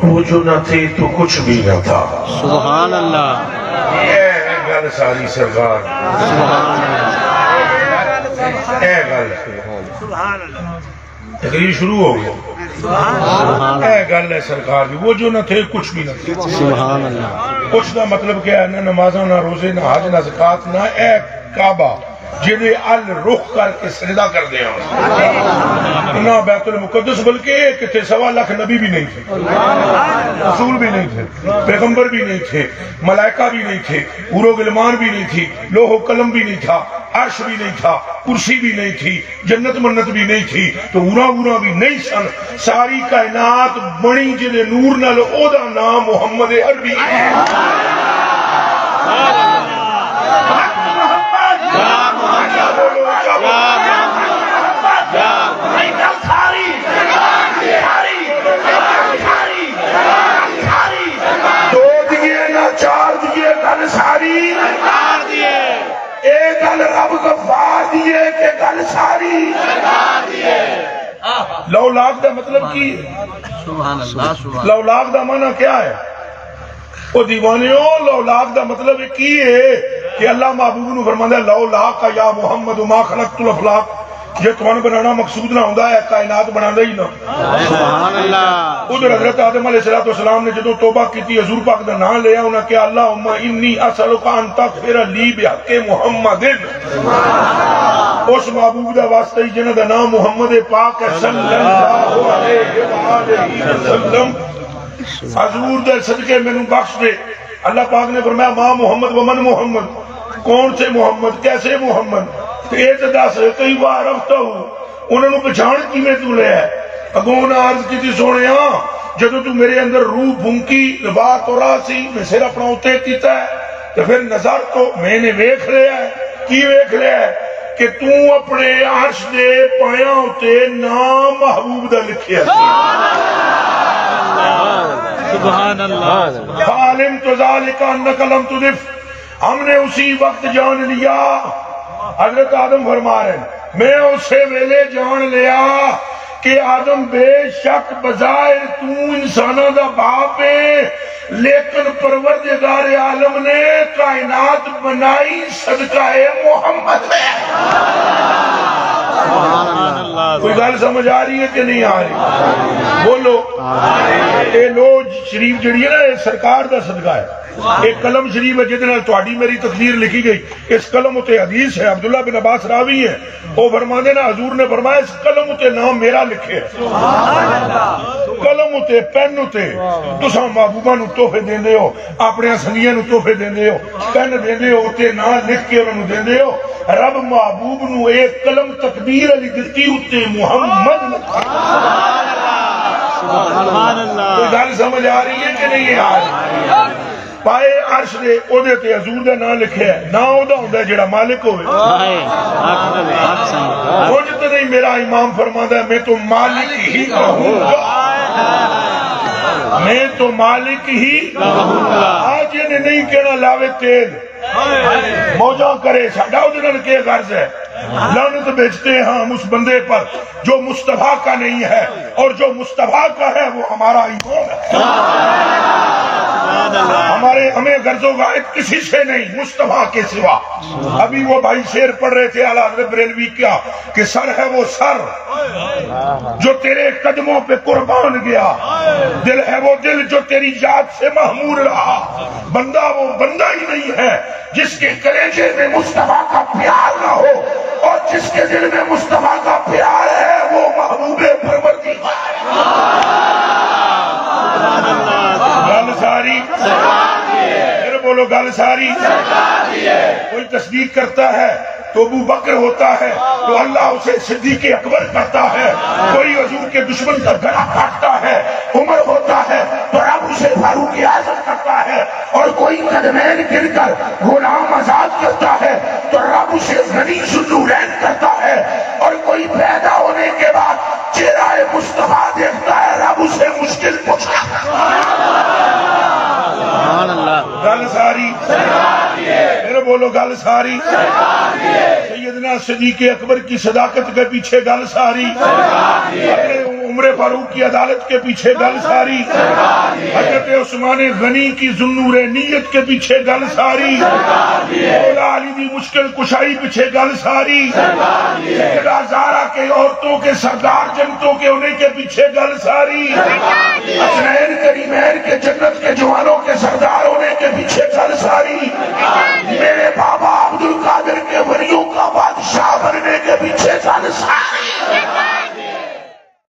وہ جو نہ تھے تو کچھ بھی نہ تھا. سبحان اللہ. اے گل ساری سرکار, اے گل تقریر شروع ہو گئی. اے گل ہے سرکار بھی, وہ جو نہ تھے کچھ بھی نہ تھے. سبحان اللہ. کچھ دا مطلب کیا ہے؟ نہ نمازوں نہ روزے نہ حج نہ زکات نہ اے کعبہ جنہیں الرخ کر کے سجدہ کر دیا نہ بیت المقدس, بلکہ ایک تھے 1.25 لاکھ نبی بھی نہیں تھے, رسول بھی نہیں تھے, پیغمبر بھی نہیں تھے, ملائکہ بھی نہیں تھے, حور و غلمان بھی نہیں تھی, لوح و قلم بھی نہیں تھا, عرش بھی نہیں تھا, کرسی بھی نہیں تھی, جنت منت بھی نہیں تھی, تو اورا بھی نہیں سن. ساری کائنات بنی جنہیں نور نال او دا نام محمد عربی. لولاک دا مطلب کی لولاک دا معنی کیا ہے؟ وہ دیوانیوں, لولاک دا مطلب کی ہے کہ اللہ محبوب نے فرمایا لولاک یا محمد ما خلقت الافلاق. یہ تمہیں بنانا مقصود نہ ہوتا ہے, کائنات بنانا ہی نہ. سبحان اللہ. ادھر حضرت آدم علیہ السلام نے جدو توبہ کی تھی, حضور پاک دا نام لیا, انہوں نے کہا اللہم انی اسألک ان تغفر لی بحق محمد, اس محبوب دا واسطہ جنہ دا نام محمد پاک صلی اللہ علیہ وآلہ وسلم. حضور دے صدقے میں نو بخش دے. اللہ پاک نے فرمایا ما محمد ومن محمد, کون سے محمد, کیسے محمد؟ تو یہ تو دس کئی بار رفتہ ہوں انہوں نے پچھان کی میں تو لے ہے. اگوں نے عرض کی تھی سونے ہاں جدو تو میرے اندر روح بھونکی لباس اور راسی میں سر اپنا اتے کیتا ہے, تو پھر نظر تو میں نے ویکھ لیا ہے. کی ویکھ لیا ہے؟ کہ تو اپنے عرش دے پایاں ہوتے نام محبوب دا لکھیا سبحان اللہ. عالم تو ذالک انک لم تدف, ہم نے اسی وقت جان لیا. حضرت آدم فرما رہے ہیں میں اسے ویلے جان لیا کہ آدم بے شک بظاہر تو انسانہ دا باپ ہے, لیکن پروردگار عالم نے کائنات بنائی صدقہ محمد ہے. کوئی گل سمجھ آ رہی ہے کہ نہیں آ رہی؟ بولو. اے لو شریف جڑی ہے نا, سرکار دا صدقہ ہے. ایک قلم شریف ہے جتنا تواڈی میری تقدیر لکھی گئی, اس قلم اتے حدیث ہے, عبداللہ بن عباس راوی ہے, وہ فرماندے نا حضور نے فرمایا اس قلم اتے نام میرا لکھے. قلم اتے پین اتے تساں محبوبہ نو تحفے دیندے ہو, اپنے سنگیاں نو تحفے دیندے ہو, پین دیندے ہو, اتے نام لکھ کے انہوں دیندے ہو. رب محبوب نو ایک قلم تقدیر علی دتی اتے محمد. سبحان اللہ. کوئی گل سمجھ آ رہی ہے کہ نہیں آ رہی؟ پائے عرش دے او دے تے حضور دا نام لکھے ہے, نا او دا ہوندا ہے جڑا مالک ہوئے. کچھ تو نہیں. میرا امام فرماتا ہے میں تو مالک ہی کہوں گا, میں تو مالک ہی کہوں گا. آج یہ نہیں کہنا لاوے تیل موجہ کرے ساڈا ادھر کے غرض ہے. لعنت بیچتے ہیں ہم اس بندے پر جو مصطفیٰ کا نہیں ہے, اور جو مصطفیٰ کا ہے وہ ہمارا ایمان ہے. ہمارے ہمیں غرض و غائب کسی سے نہیں, مصطفیٰ کے سوا. ابھی وہ بھائی شعر پڑھ رہے تھے اعلیٰ حضرت بریلوی کیا کہ سر ہے وہ سر جو تیرے قدموں پہ قربان گیا, دل ہے وہ دل جو تیری یاد سے محمور رہا, بندہ وہ بندہ ہی نہیں ہے جس کے کلیجے میں مصطفیٰ کا پیار نہ ہو, اور جس کے دل میں مصطفیٰ کا پیار ہے وہ محبوب پروردگار. گل ساری پھر بولو, گل ساری. کوئی تصدیق کرتا ہے تو ابو بکر ہوتا ہے تو اللہ اسے صدیق اکبر کرتا ہے. کوئی حضور کے دشمن کا گلا کاٹتا ہے, عمر ہوتا ہے تو رب اسے فاروق اعظم کرتا ہے. اور کوئی قدمین گر کر غلام آزاد کرتا ہے تو رب اسے غنی ذوالنورین کرتا ہے. اور کوئی پیدا ہونے کے بعد چہرہ مصطفیٰ دیکھتا ہے, رب اسے مشکل پوچھتا ہے. گل ساری پھر بولو, گل ساری. سیدنا صدیق اکبر کی صداقت کے پیچھے گل ساری. عمر فاروق کی عدالت کے پیچھے گل ساری، حضرت عثمان غنی کی ذوالنور نیت کے پیچھے گل ساری، مولا علی دی مشکل کشائی پیچھے گل ساری، سیدہ زہرا کے عورتوں کے سردار جنتوں کے ہونے کے پیچھے گل ساری، حسنین کریمین کے جنت کے جوانوں کے سردار ہونے کے پیچھے گل ساری،